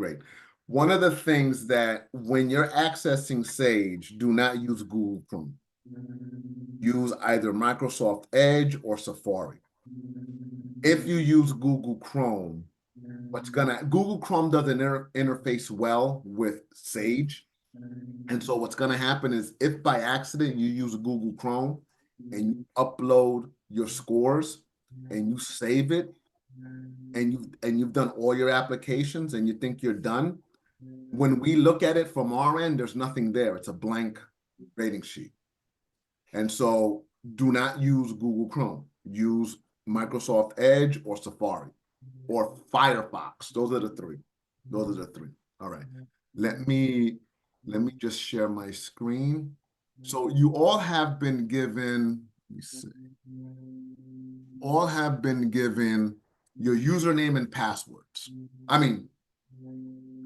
great. One of the things that when you're accessing Sage, do not use Google Chrome. Use either Microsoft Edge or Safari. If you use Google Chrome, Google Chrome doesn't interface well with Sage. And so what's gonna happen is if by accident you use Google Chrome and you upload your scores and you save it and you've done all your applications and you think you're done, when we look at it from our end, there's nothing there. It's a blank rating sheet. And so do not use Google Chrome. Use Microsoft Edge or Safari or Firefox. Those are the three. Those are the three. All right. Let me just share my screen. So you all have been given, let me see, all have been given your username and passwords.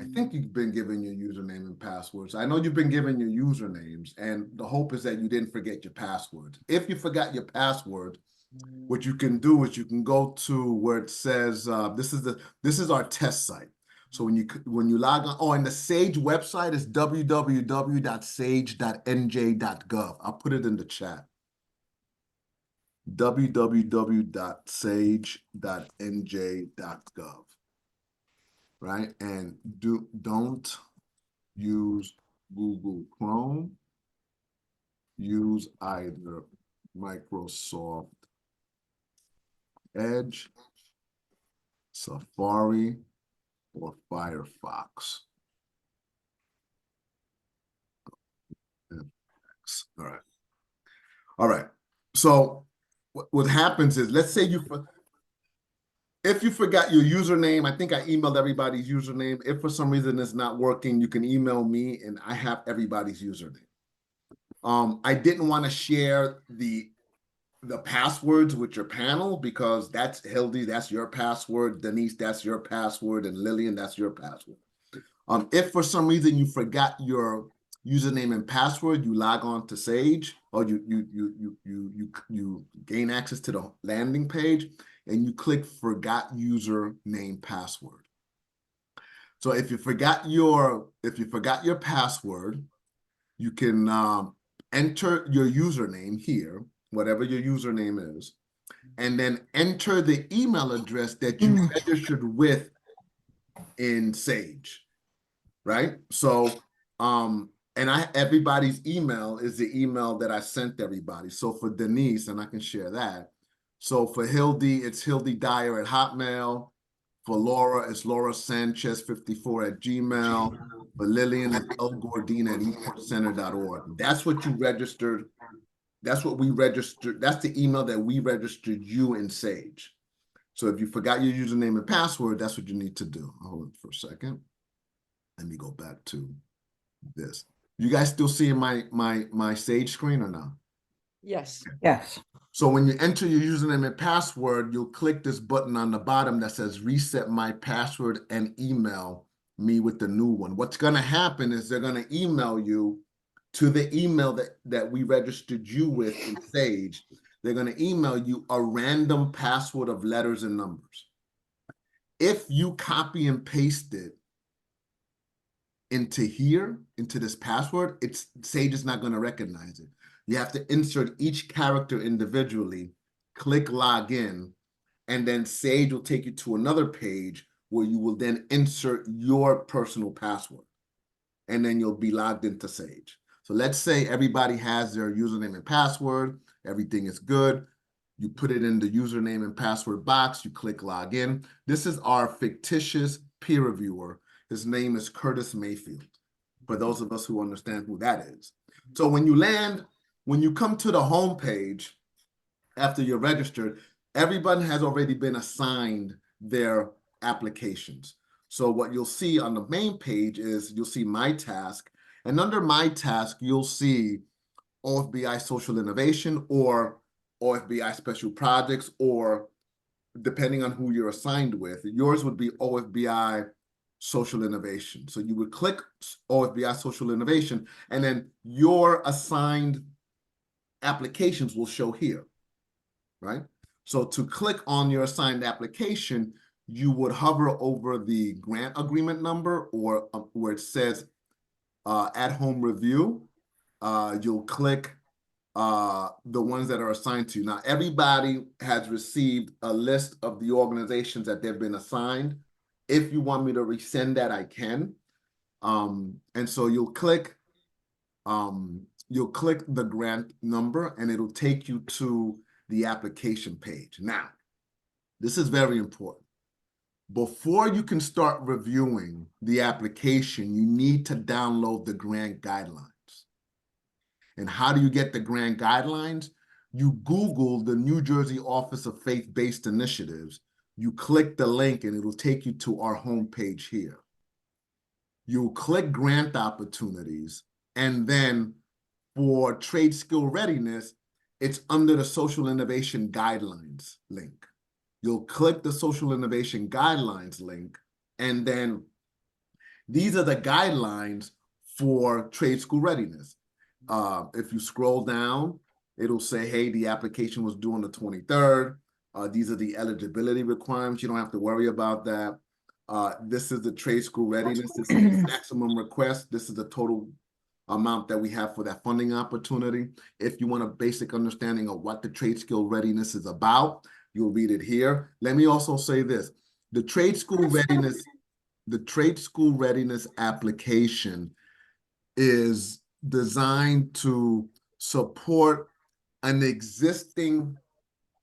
I think you've been given your username and passwords. I know you've been given your usernames, and the hope is that you didn't forget your password. If you forgot your password, what you can do is you can go to where it says this is our test site. So when you log on, and the Sage website is www.sage.nj.gov. I'll put it in the chat. www.sage.nj.gov. Right? And don't use Google Chrome. Use either Microsoft Edge, Safari, or Firefox. All right. All right. So what happens is, let's say if you forgot your username, I think I emailed everybody's username. If for some reason it's not working, you can email me and I have everybody's username. I didn't want to share the passwords with your panel because that's Hildy, that's your password. Denise, that's your password. And Lillian, that's your password. If for some reason you forgot your username and password, you log on to Sage, or you gain access to the landing page, and you click Forgot Username Password. So if you forgot your password, you can enter your username here, whatever your username is, and then enter the email address that you registered with in Sage, right? So, and everybody's email is the email that I sent everybody. So for Denise, and I can share that. So for Hildy, it's Hildy Dyer at Hotmail. For Laura, it's Laura Sanchez 54 at Gmail. For Lillian, it's lgordina at eportcenter.org. That's what you registered. That's what we registered. That's the email that we registered you in Sage. So if you forgot your username and password, that's what you need to do. Hold on for a second. Let me go back to this. You guys still seeing my Sage screen or not? Yes. Yes. So when you enter your username and password, you'll click this button on the bottom that says reset my password and email me with the new one. What's going to happen is they're going to email you to the email that we registered you with in Sage. They're going to email you a random password of letters and numbers. If you copy and paste it into here, into this password, Sage is not going to recognize it. You have to insert each character individually, click login, and then Sage will take you to another page where you will then insert your personal password, and then you'll be logged into Sage. So let's say everybody has their username and password, everything is good. You put it in the username and password box, you click login. This is our fictitious peer reviewer. His name is Curtis Mayfield, for those of us who understand who that is. So when you come to the home page, after you're registered, everybody has already been assigned their applications. So what you'll see on the main page is you'll see My Task, and under My Task, you'll see OFBI Social Innovation or OFBI Special Projects, or depending on who you're assigned with, yours would be OFBI Social Innovation. So you would click OFBI Social Innovation, and then your assigned applications will show here, right? So to click on your assigned application, you would hover over the grant agreement number or where it says at-home review. You'll click the ones that are assigned to you. Now, everybody has received a list of the organizations that they've been assigned. If you want me to resend that, I can. And so you'll click the grant number and it'll take you to the application page. Now, this is very important. Before you can start reviewing the application, you need to download the grant guidelines. And how do you get the grant guidelines? You Google the New Jersey Office of Faith-Based Initiatives. You click the link and it'll take you to our homepage here. You'll click grant opportunities, and then for trade skill readiness, it's under the social innovation guidelines link. You'll click the social innovation guidelines link, and then these are the guidelines for trade school readiness. If you scroll down, it'll say, hey, the application was due on the 23rd. These are the eligibility requirements. You don't have to worry about that. This is the trade school readiness. This is the maximum request. This is the total amount that we have for that funding opportunity. If you want a basic understanding of what the trade skill readiness is about, you'll read it here. Let me also say this. The trade school readiness application is designed to support an existing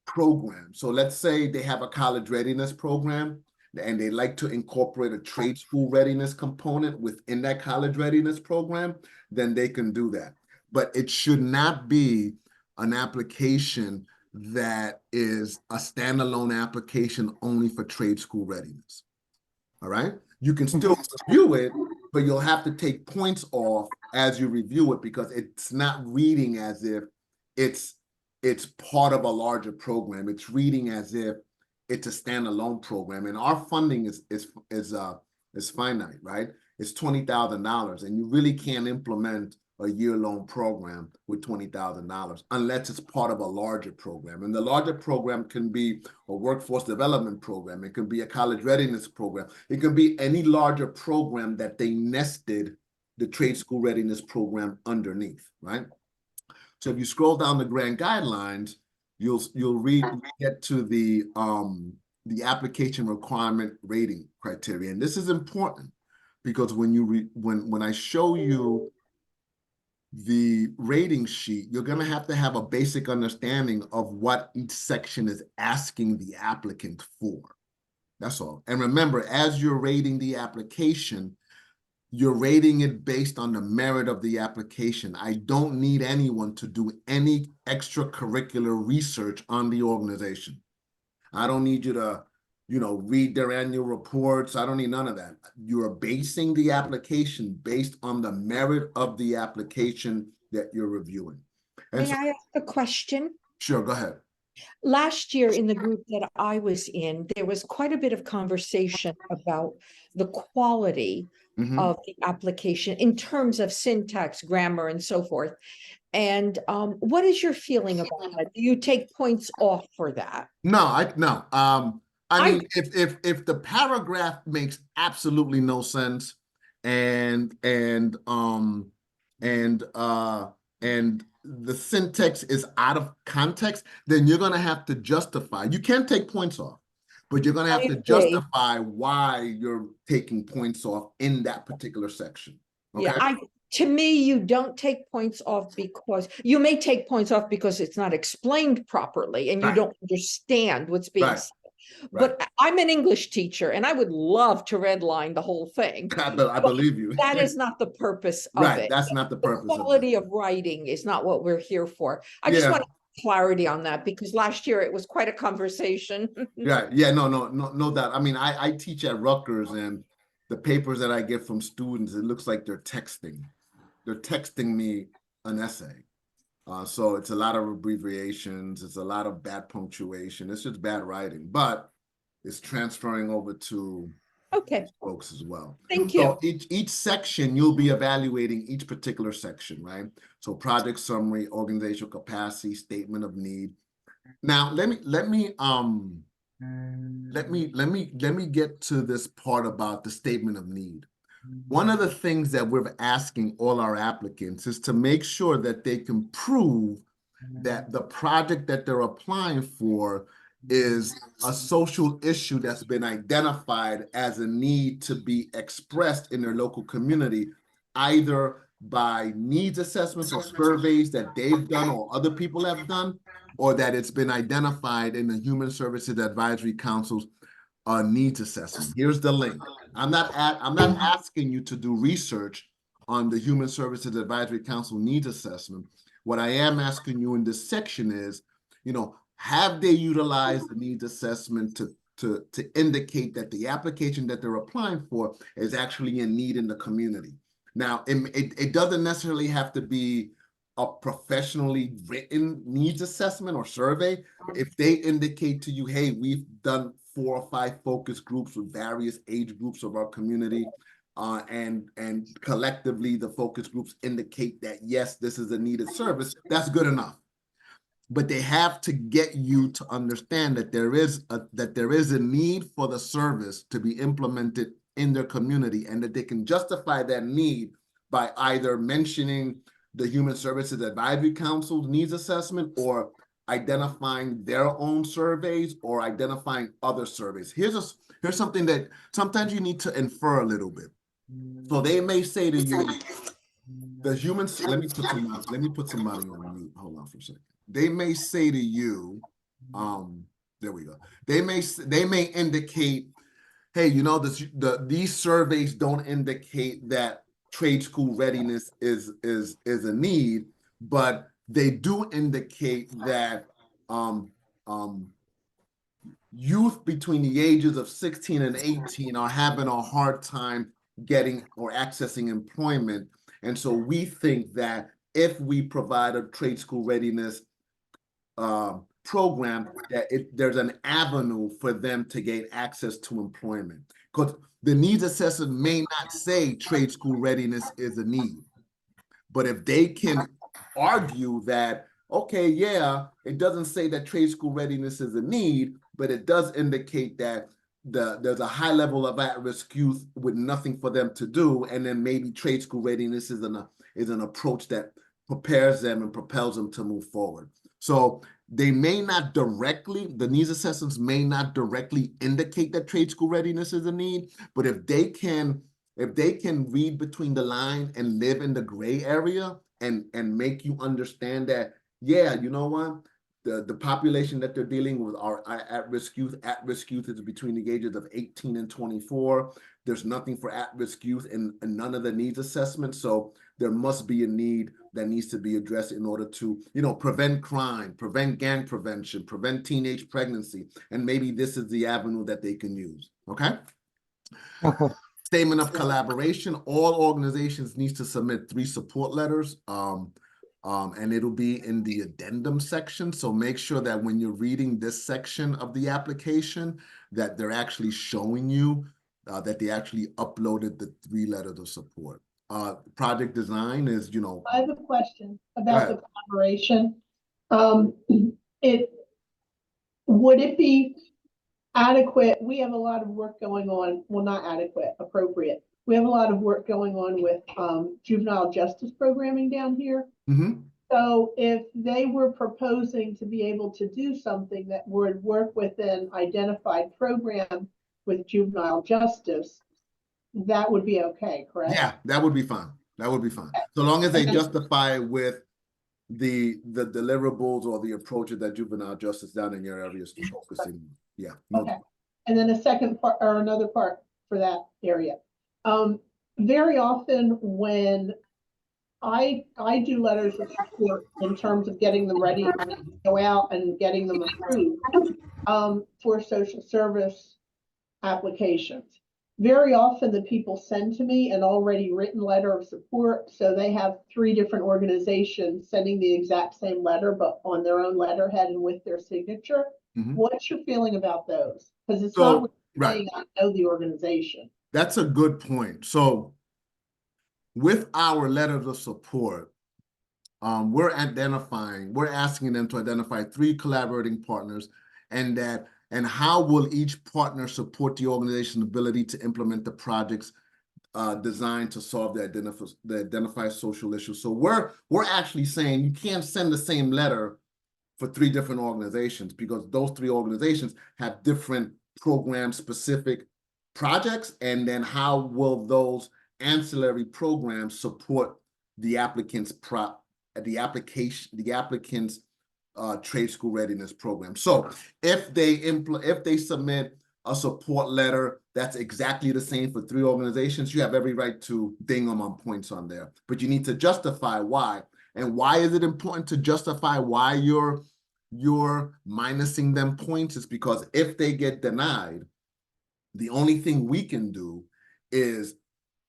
program. So let's say they have a college readiness program and they like to incorporate a trade school readiness component within that college readiness program, then they can do that. But it should not be an application that is a standalone application only for trade school readiness. All right? You can still review it, but you'll have to take points off as you review it because it's not reading as if it's part of a larger program. It's reading as if it's a standalone program, and our funding is finite, right? It's $20,000, and you really can't implement a year-long program with $20,000 unless it's part of a larger program. And the larger program can be a workforce development program. It can be a college readiness program. It can be any larger program that they nested the trade school readiness program underneath, right? So if you scroll down the grant guidelines, you'll get to the application requirement rating criteria. And this is important because when I show you the rating sheet, you're going to have a basic understanding of what each section is asking the applicant for. That's all. And remember, as you're rating the application, you're rating it based on the merit of the application. I don't need anyone to do any extracurricular research on the organization. I don't need you to, read their annual reports. I don't need none of that. You're basing the application based on the merit of the application that you're reviewing. And May I ask a question? Sure, go ahead. Last year in the group that I was in, there was quite a bit of conversation about the quality of the application in terms of syntax, grammar, and so forth. And what is your feeling about that? Do you take points off for that? No. I mean, if the paragraph makes absolutely no sense, and the syntax is out of context, then you're gonna have to justify. You can't take points off, but you're gonna have to justify why you're taking points off in that particular section. Okay? Yeah, to me, you don't take points off because you may take points off because it's not explained properly and you don't understand what's being said. But I'm an English teacher and I would love to redline the whole thing. I believe you. That is not the purpose of it. That's not the purpose. The quality of writing is not what we're here for. I just want clarity on that because last year it was quite a conversation. No doubt. I mean, I teach at Rutgers, and the papers that I get from students, it looks like they're texting. They're texting me an essay. So it's a lot of abbreviations. It's a lot of bad punctuation. It's just bad writing, but it's transferring over to folks as well. Thank you. So each section, you'll be evaluating each particular section, right? So project summary, organizational capacity, statement of need. Now, let me let me get to this part about the statement of need. One of the things that we're asking all our applicants is to make sure that they can prove that the project that they're applying for is a social issue that's been identified as a need to be expressed in their local community, either by needs assessments or surveys that they've done or other people have done, or that it's been identified in the Human Services Advisory Council's needs assessment. Here's the link. I'm not asking you to do research on the Human Services Advisory Council needs assessment. What I am asking you in this section is, have they utilized the needs assessment to indicate that the application that they're applying for is actually in need in the community? Now, it doesn't necessarily have to be a professionally written needs assessment or survey. If they indicate to you, hey, we've done 4 or 5 focus groups with various age groups of our community, and collectively the focus groups indicate that yes, this is a needed service, that's good enough. But they have to get you to understand that there is a need for the service to be implemented in their community, and that they can justify that need by either mentioning the Human Services Advisory Council's needs assessment, or identifying their own surveys, or identifying other surveys. Here's something that sometimes you need to infer a little bit. So they may say to you, let me put some money on mute. Hold on for a second. They may say to you, there we go. They may indicate, hey, these surveys don't indicate that trade school readiness is a need, but they do indicate that youth between the ages of 16 and 18 are having a hard time getting or accessing employment. And so we think that if we provide a trade school readiness program, that there's an avenue for them to gain access to employment. Because the needs assessment may not say trade school readiness is a need. But if they can argue that, okay, yeah, it doesn't say that trade school readiness is a need, but it does indicate that there's a high level of at-risk youth with nothing for them to do, and then maybe trade school readiness is an approach that prepares them and propels them to move forward. So they may not directly, the needs assessments may not directly indicate that trade school readiness is a need, but if they can read between the line and live in the gray area and make you understand that, yeah, you know what? The population that they're dealing with are at-risk youth. At-risk youth is between the ages of 18 and 24. There's nothing for at-risk youth in none of the needs assessments. So there must be a need that needs to be addressed in order to, prevent crime, prevent gang prevention, prevent teenage pregnancy. And maybe this is the avenue that they can use. Okay? Okay. Statement of collaboration. All organizations need to submit 3 support letters. And it'll be in the addendum section. So make sure that when you're reading this section of the application, that they're actually showing you that they actually uploaded the 3 letters of support. Project design is, I have a question about the collaboration. Would it be adequate? We have a lot of work going on. Well, not adequate, appropriate. We have a lot of work going on with juvenile justice programming down here. Mm-hmm. So if they were proposing to be able to do something that would work with an identified program with juvenile justice, that would be okay, correct? Yeah, that would be fine. That would be fine. So long as they justify with the deliverables or the approaches that juvenile justice down in your area is focusing. Yeah. No. Okay. And then a second part or another part for that area. Very often when I do letters of support in terms of getting them ready to go out and getting them approved for social service applications. Very often the people send to me an already written letter of support. So they have 3 different organizations sending the exact same letter, but on their own letterhead and with their signature. Mm-hmm. What's your feeling about those? Because it's not saying I know the organization. That's a good point. So with our letters of support, we're asking them to identify 3 collaborating partners, and that And how will each partner support the organization's ability to implement the projects designed to solve the identified social issues? So we're actually saying you can't send the same letter for 3 different organizations, because those 3 organizations have different program-specific projects, and then how will those ancillary programs support the applicant's trade school readiness program? So if they submit a support letter that's exactly the same for 3 organizations, you have every right to ding them on points on there, but you need to justify why. And why is it important to justify why you're minusing them points? Is because if they get denied, the only thing we can do is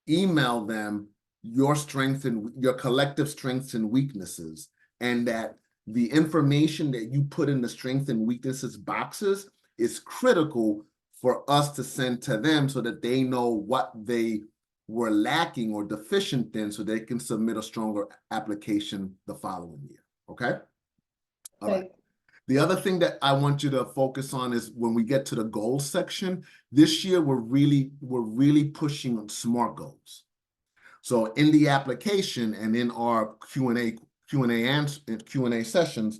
email them your strengths and your collective strengths and weaknesses, and that the information that you put in the strengths and weaknesses boxes is critical for us to send to them, so that they know what they were lacking or deficient in, so they can submit a stronger application the following year. Okay? All right. The other thing that I want you to focus on is when we get to the goals section. This year, we're really pushing on SMART goals. So in the application and in our Q&A sessions,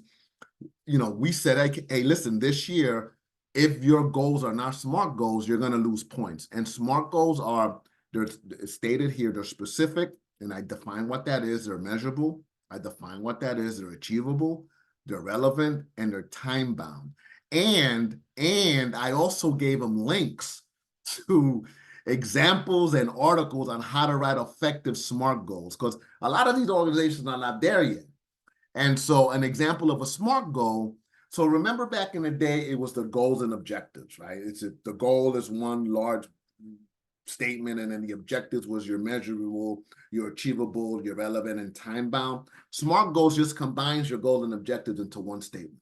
we said, hey, listen, this year, if your goals are not SMART goals, you're going to lose points. And SMART goals they're stated here, they're specific, and I define what that is. They're measurable. I define what that is. They're achievable, they're relevant, and they're time bound. And I also gave them links to examples and articles on how to write effective SMART goals, because a lot of these organizations are not there yet. And so an example of a SMART goal, so remember back in the day, it was the goals and objectives, right? The goal is one large statement, and then the objectives was your measurable, your achievable, your relevant, and time-bound. SMART goals just combines your goals and objectives into one statement.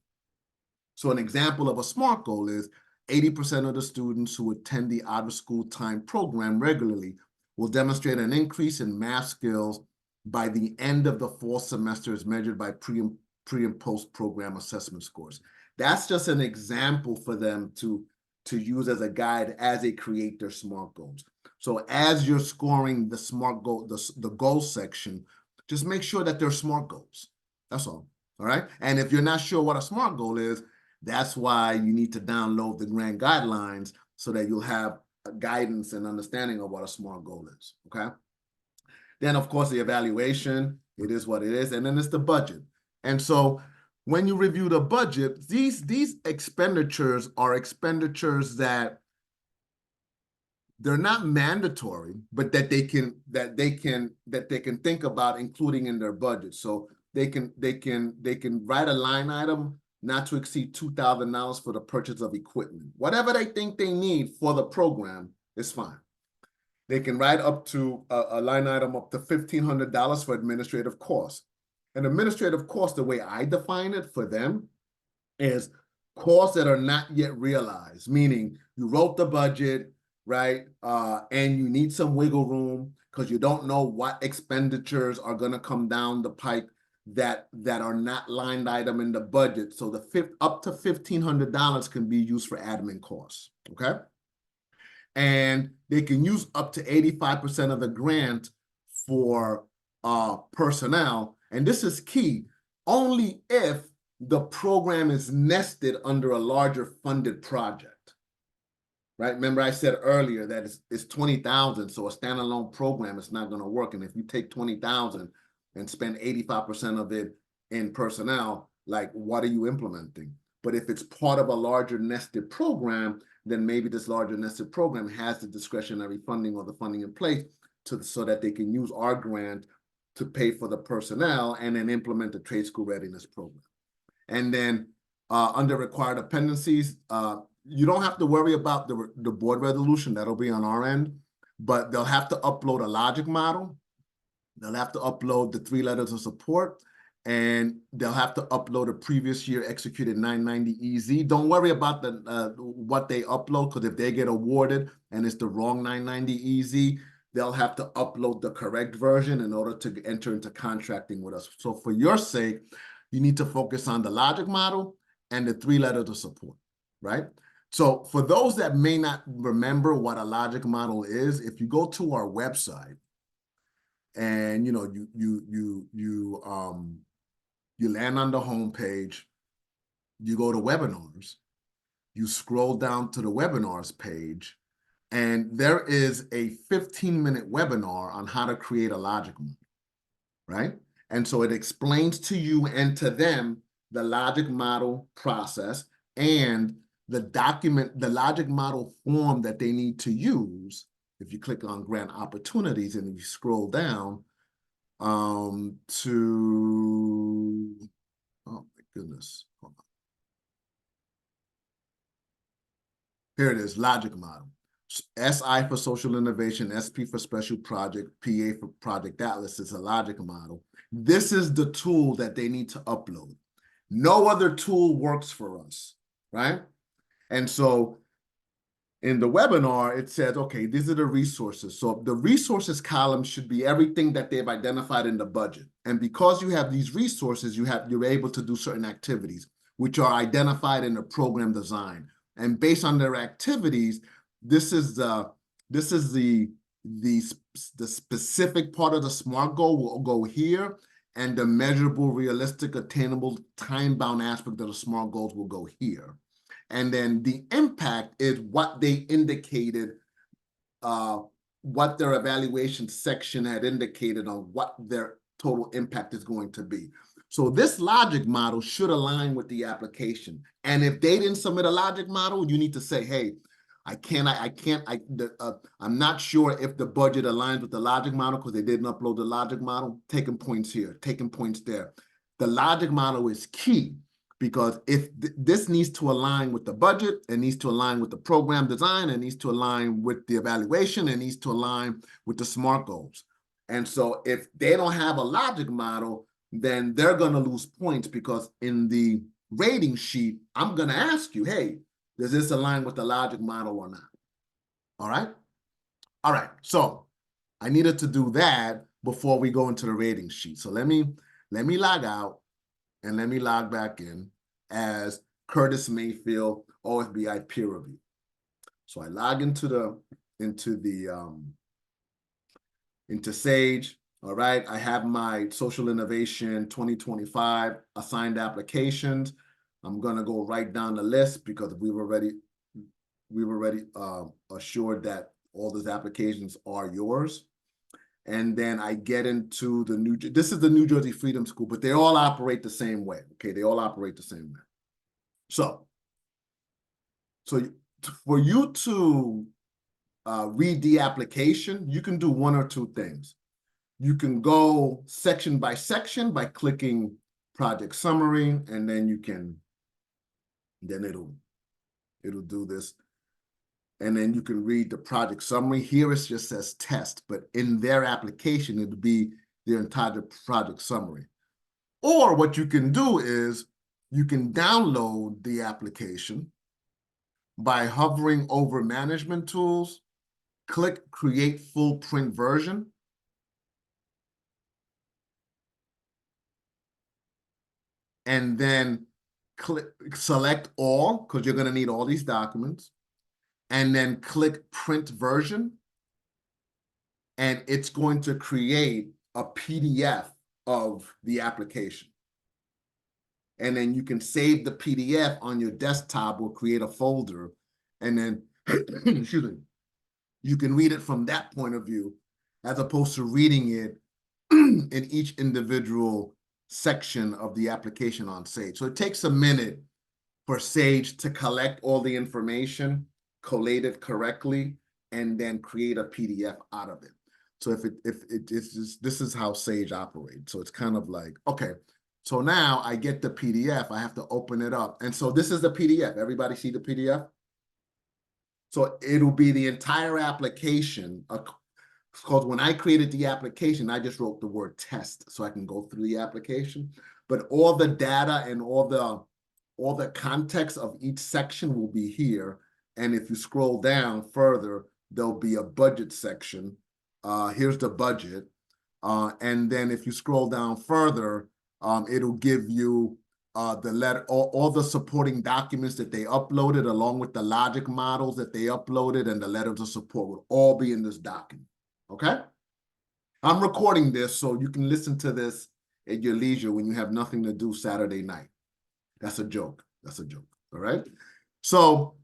So an example of a SMART goal is 80% of the students who attend the out-of-school time program regularly will demonstrate an increase in math skills by the end of the fall semester, as measured by pre and post-program assessment scores. That's just an example for them to use as a guide as they create their SMART goals. So as you're scoring the SMART goal, the goals section, just make sure that they're SMART goals. That's all right? And if you're not sure what a SMART goal is, that's why you need to download the grant guidelines, so that you'll have a guidance and understanding of what a SMART goal is, okay? Then, of course, the evaluation, it is what it is, and then it's the budget. And so when you review the budget, these expenditures are expenditures that they're not mandatory, but that they can think about including in their budget. So they can write a line item not to exceed $2,000 for the purchase of equipment. Whatever they think they need for the program is fine. They can write up to a line item up to $1,500 for administrative costs. And administrative costs, the way I define it for them, is costs that are not yet realized, meaning you wrote the budget, right? And you need some wiggle room because you don't know what expenditures are going to come down the pipe that are not lined item in the budget. So up to $1,500 can be used for admin costs, okay? And they can use up to 85% of the grant for personnel. And this is key, only if the program is nested under a larger funded project, right? Remember I said earlier that it's 20,000, so a standalone program is not going to work. And if you take 20,000 and spend 85% of it in personnel, like, what are you implementing? But if it's part of a larger nested program, then maybe this larger nested program has the discretionary funding or the funding in place so that they can use our grant to pay for the personnel and then implement the trade school readiness program. And then under required appendices, you don't have to worry about the board resolution. That'll be on our end, but they'll have to upload a logic model. They'll have to upload the 3 letters of support, and they'll have to upload a previous year executed 990 EZ. Don't worry about what they upload, because if they get awarded and it's the wrong 990 EZ, they'll have to upload the correct version in order to enter into contracting with us. So for your sake, you need to focus on the logic model and the 3 letters of support, right? So for those that may not remember what a logic model is, if you go to our website and you land on the home page, you go to webinars, you scroll down to the webinars page, and there is a 15-minute webinar on how to create a logic model, right? And so it explains to you and to them the logic model process and the logic model form that they need to use. If you click on grant opportunities and you scroll down to, oh my goodness, hold on. Here it is, logic model. SI for social innovation, SP for special project, PA for Project Atlas is a logic model. This is the tool that they need to upload. No other tool works for us, right? And so in the webinar, it says, okay, these are the resources. So the resources column should be everything that they've identified in the budget. And because you have these resources, you're able to do certain activities, which are identified in the program design. And based on their activities, this is the specific part of the SMART goal will go here, and the measurable, realistic, attainable, time-bound aspect of the SMART goals will go here. And then the impact is what they indicated, what their evaluation section had indicated on what their total impact is going to be. So this logic model should align with the application. And if they didn't submit a logic model, you need to say, hey, I'm not sure if the budget aligns with the logic model because they didn't upload the logic model. Taking points here, taking points there. The logic model is key because if this needs to align with the budget, it needs to align with the program design, it needs to align with the evaluation, it needs to align with the SMART goals. And so if they don't have a logic model, then they're going to lose points because in the rating sheet, I'm going to ask you, hey, does this align with the logic model or not? All right. All right. So I needed to do that before we go into the rating sheet. So let me log out and let me log back in as Curtis Mayfield, OFBI peer review. So I log into Sage. All right. I have my social innovation 2025 assigned applications. I'm going to go right down the list because we were already assured that all those applications are yours. And then I get into this is the New Jersey Freedom School, but they all operate the same way. Okay, they all operate the same way. So for you to read the application, you can do one or two things. You can go section by section by clicking project summary, and then it'll do this. And then you can read the project summary. Here it just says test, but in their application, it'll be their entire project summary. Or what you can do is you can download the application by hovering over management tools, click create full print version. And then select all, because you're going to need all these documents. And then click print version. And it's going to create a PDF of the application. And then you can save the PDF on your desktop or create a folder. And then, excuse me, you can read it from that point of view, as opposed to reading it in each individual section of the application on Sage. So it takes a minute for Sage to collect all the information, collate it correctly, and then create a PDF out of it. So this is how Sage operates. So it's kind of like, okay, so now I get the PDF, I have to open it up. And so this is the PDF. Everybody see the PDF? So it'll be the entire application. Because when I created the application, I just wrote the word test so I can go through the application. But all the data and all the context of each section will be here. And if you scroll down further, there'll be a budget section. Here's the budget. And then if you scroll down further, it'll give you the letter, all the supporting documents that they uploaded, along with the logic models that they uploaded and the letters of support will all be in this document, okay? I'm recording this so you can listen to this at your leisure when you have nothing to do Saturday night. That's a joke. That's a joke, all right? So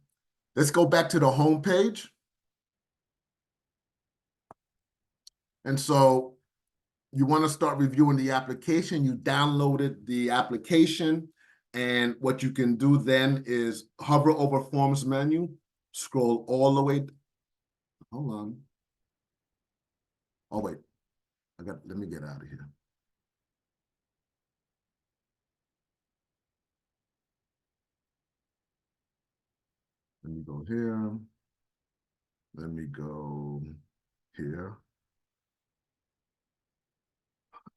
let's go back to the home page. And so you want to start reviewing the application. You downloaded the application, and what you can do then is hover over Forms menu, scroll all the way. Hold on. Oh, wait. Let me get out of here. Let me go here. Let me go here.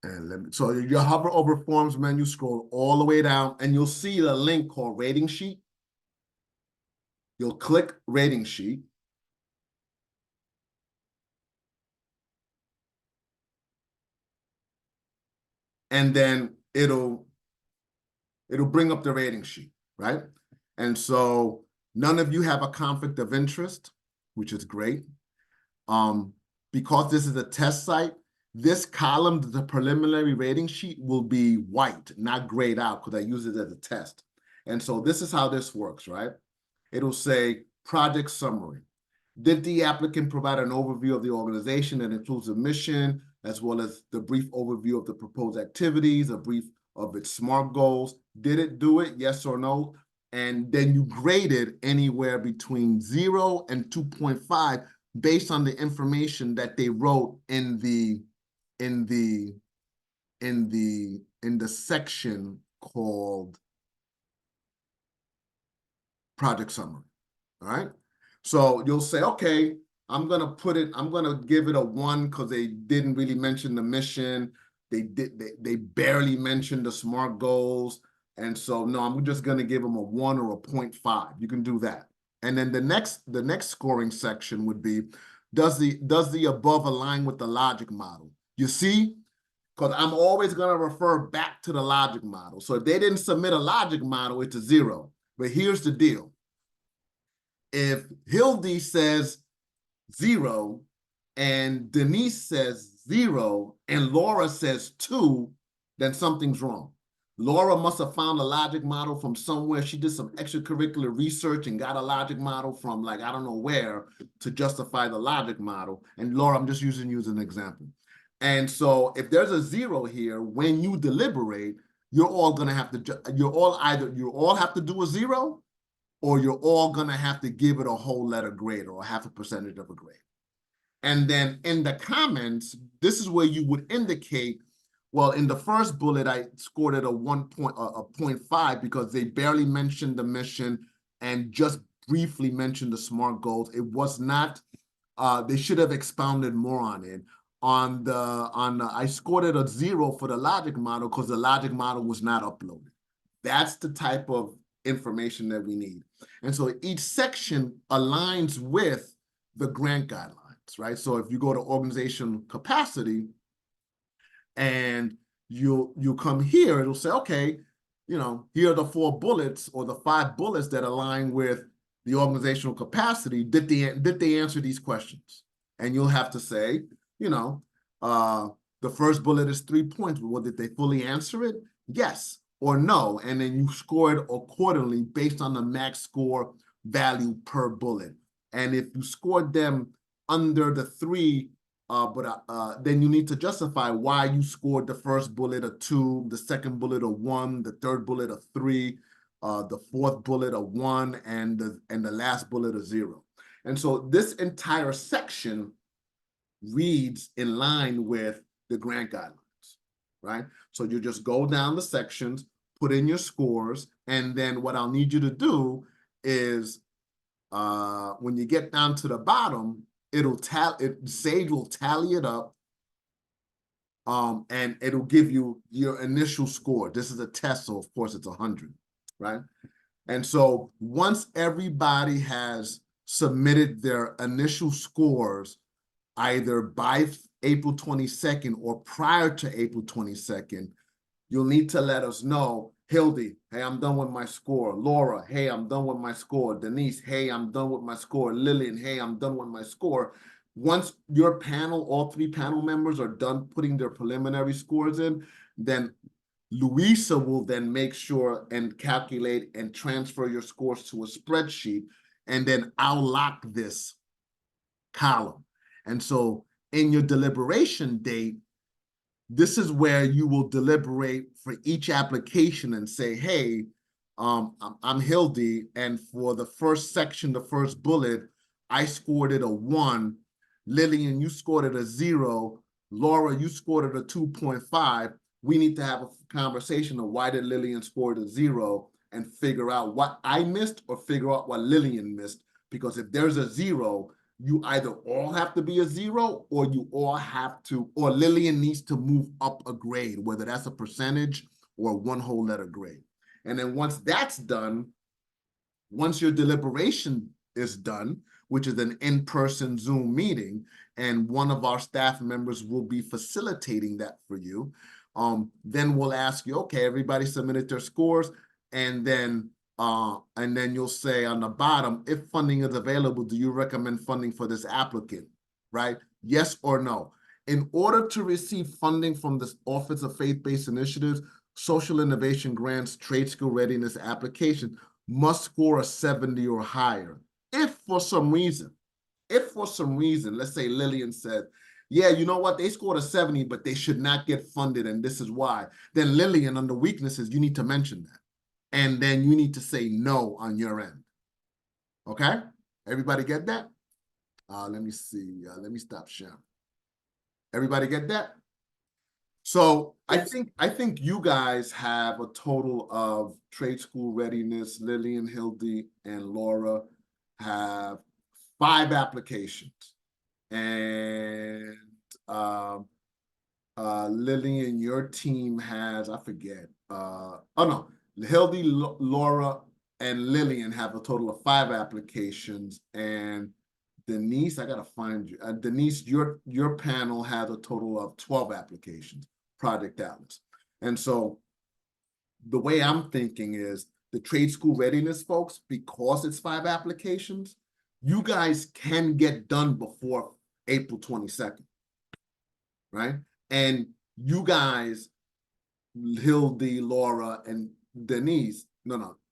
And so you hover over Forms menu, scroll all the way down, and you'll see the link called Rating Sheet. You'll click Rating Sheet. And then it'll bring up the rating sheet, right? And so none of you have a conflict of interest, which is great. Because this is a test site, this column, the preliminary rating sheet, will be white, not grayed out, because I use it as a test. And so this is how this works, right? It'll say project summary. Did the applicant provide an overview of the organization that includes a mission, as well as the brief overview of the proposed activities, a brief of its SMART goals? Did it do it? Yes or no? And then you grade it anywhere between 0 and 2.5 based on the information that they wrote in the section called project summary. All right. So you'll say, okay, I'm going to give it a 1 because they didn't really mention the mission. They barely mentioned the SMART goals. And so, no, I'm just going to give them a 1 or a 0.5. You can do that. And then the next scoring section would be, does the above align with the logic model? You see, because I'm always going to refer back to the logic model. So if they didn't submit a logic model, it's a 0. But here's the deal. If Hildy says 0 and Denise says 0 and Laura says 2, then something's wrong. Laura must have found a logic model from somewhere. She did some extracurricular research and got a logic model from, like, I don't know where, to justify the logic model. And Laura, I'm just using you as an example. And so if there's a 0 here, when you deliberate, you're all going to have to, you all have to do a 0, or you're all going to have to give it a whole letter grade or a 0.5% of a grade. And then in the comments, this is where you would indicate, well, in the first bullet, I scored it a 0.5 because they barely mentioned the mission and just briefly mentioned the SMART goals. It was not, they should have expounded more on it. I scored it a 0 for the logic model because the logic model was not uploaded. That's the type of information that we need. And so each section aligns with the grant guidelines, right? So if you go to organizational capacity and you come here, it'll say, okay, here are the 4 bullets or the 5 bullets that align with the organizational capacity. Did they answer these questions? And you'll have to say, the first bullet is 3 points. Well, did they fully answer it? Yes or no, and then you score it accordingly based on the max score value per bullet. And if you scored them under the 3, then you need to justify why you scored the first bullet a 2, the second bullet a 1, the third bullet a 3, the fourth bullet a 1, and the last bullet a 0. And so this entire section reads in line with the grant guidelines, right? So you just go down the sections, put in your scores, and then what I'll need you to do is when you get down to the bottom, Sage will tally it up, and it'll give you your initial score. This is a test, so of course it's 100, right? And so once everybody has submitted their initial scores, either by April 22nd or prior to April 22nd, you'll need to let us know, Hildy, hey, I'm done with my score. Laura, hey, I'm done with my score. Denise, hey, I'm done with my score. Lillian, hey, I'm done with my score. Once your panel, all 3 panel members are done putting their preliminary scores in, then Louisa will then make sure and calculate and transfer your scores to a spreadsheet, and then I'll lock this column. And so in your deliberation date, this is where you will deliberate for each application and say, hey, I'm Hildy, and for the first section, the first bullet, I scored it a 1. Lillian, you scored it a 0. Laura, you scored it a 2.5. We need to have a conversation of why did Lillian score it a 0 and figure out what I missed or figure out what Lillian missed. Because if there's a 0, you either all have to be a 0 or you all have to, or Lillian needs to move up a grade, whether that's a percentage or 1 whole letter grade. And then once that's done, once your deliberation is done, which is an in-person Zoom meeting, and one of our staff members will be facilitating that for you, then we'll ask you, okay, everybody submitted their scores, and then you'll say on the bottom, if funding is available, do you recommend funding for this applicant, right? Yes or no. In order to receive funding from the Office of Faith-Based Initiatives, Social Innovation Grants, Trade School Readiness application must score a 70 or higher. If for some reason, let's say Lillian said, yeah, you know what, they scored a 70, but they should not get funded, and this is why, then Lillian, under weaknesses, you need to mention that. And then you need to say no on your end. Okay? Everybody get that? Let me see. Let me stop sharing. Everybody get that? So Yes. I think you guys have a total of trade school readiness. Lillian, Hildy, and Laura have 5 applications. And Lillian, your team has, I forget. Oh no. Hildy, Laura, and Lillian have a total of 5 applications, and Denise, I gotta find you. Denise, your panel has a total of 12 applications, Project Atlas. And so the way I'm thinking is the trade school readiness folks, because it's 5 applications, you guys can get done before April 22nd, right? And you guys, Hildy, Laura, and Denise,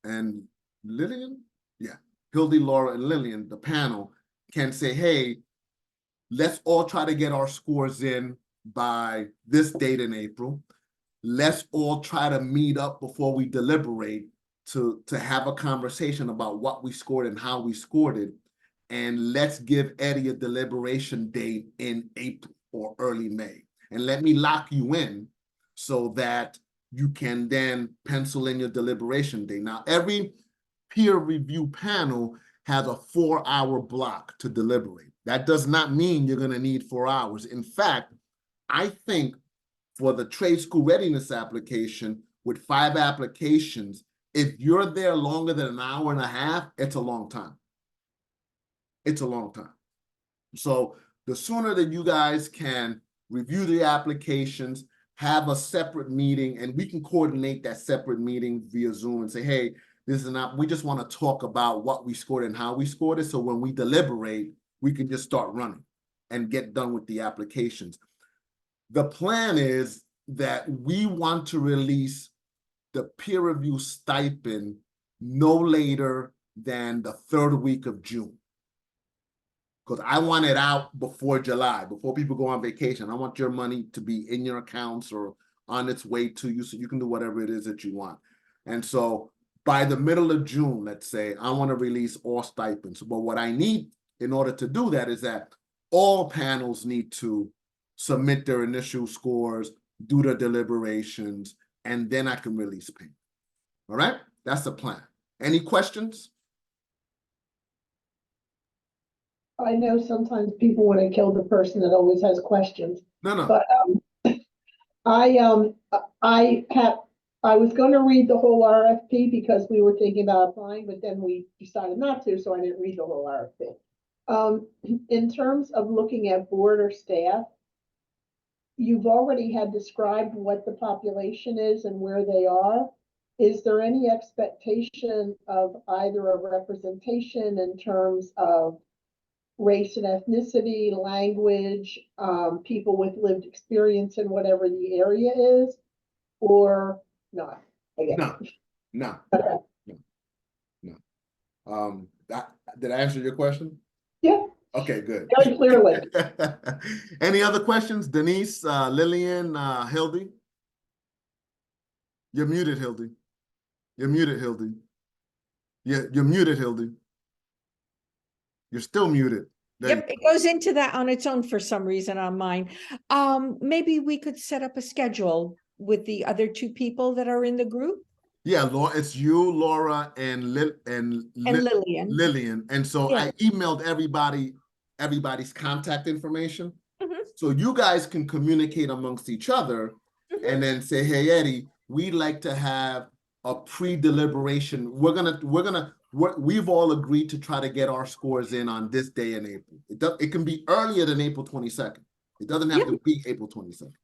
and Lillian, yeah, Hildy, Laura, and Lillian, the panel can say, hey, let's all try to get our scores in by this date in April. Let's all try to meet up before we deliberate to have a conversation about what we scored and how we scored it. And let's give Eddie a deliberation date in April or early May. And let me lock you in so that you can then pencil in your deliberation day. Now, every peer review panel has a 4-hour block to deliberate. That does not mean you're going to need 4 hours. In fact, I think for the trade school readiness application with 5 applications, if you're there longer than an hour and a half, it's a long time. It's a long time. So the sooner that you guys can review the applications, have a separate meeting, and we can coordinate that separate meeting via Zoom and say, hey, this is not, we just want to talk about what we scored and how we scored it. So when we deliberate, we can just start running and get done with the applications. The plan is that we want to release the peer review stipend no later than the 3rd week of June. Because I want it out before July, before people go on vacation. I want your money to be in your accounts or on its way to you so you can do whatever it is that you want. And so by the middle of June, let's say, I want to release all stipends. But what I need in order to do that is that all panels need to submit their initial scores, do their deliberations, and then I can release payment. All right? That's the plan. Any questions? I know sometimes people want to kill the person that always has questions, No. but I was going to read the whole RFP because we were thinking about applying, but then we decided not to, so I didn't read the whole RFP. In terms of looking at board or staff, you've already had described what the population is and where they are. is there any expectation of either a representation in terms of race and ethnicity, language, people with lived experience in whatever the area is, or not? I guess. No. Okay. Did I answer your question? Yeah, Okay, good. very clearly. Any other questions? Denise, Lillian, Hildy? You're muted, Hildy. You're muted, Hildy. You're muted, Hildy. You're still muted. There Yep, it goes into that on its own for some reason on mine. Maybe we could set up a schedule with the other two people that are in the group Yeah, Laura, it's you, Laura, and and Lillian. Lillian. And so Yeah. I emailed everybody's contact information. Mhm. So you guys can communicate amongst each other and then say, hey, Eddie, we'd like to have a pre-deliberation. We've all agreed to try to get our scores in on this day in April. It can be earlier than April 22nd. It doesn't have to be April 22nd.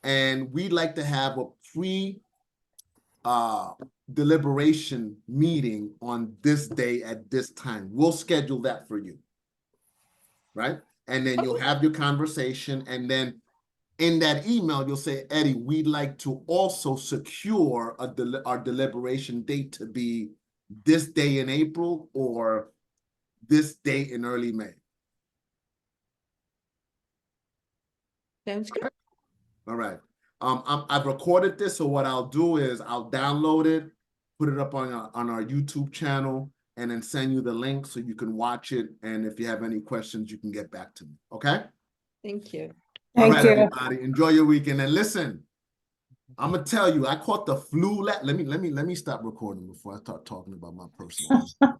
And we'd like to have a deliberation meeting on this day at this time. We'll schedule that for you. Right? And then you'll have your conversation, and then in that email, you'll say, Eddie, we'd like to also secure our deliberation date to be this day in April or this date in early May. Sounds good. All right. I've recorded this, so what I'll do is I'll download it, put it up on our YouTube channel, and then send you the link so you can watch it. And if you have any questions, you can get back to me. Okay? Thank you. All right, everybody. Enjoy your weekend. And listen, I'm gonna tell you, I caught the flu. Let me stop recording before I start talking about my personal life.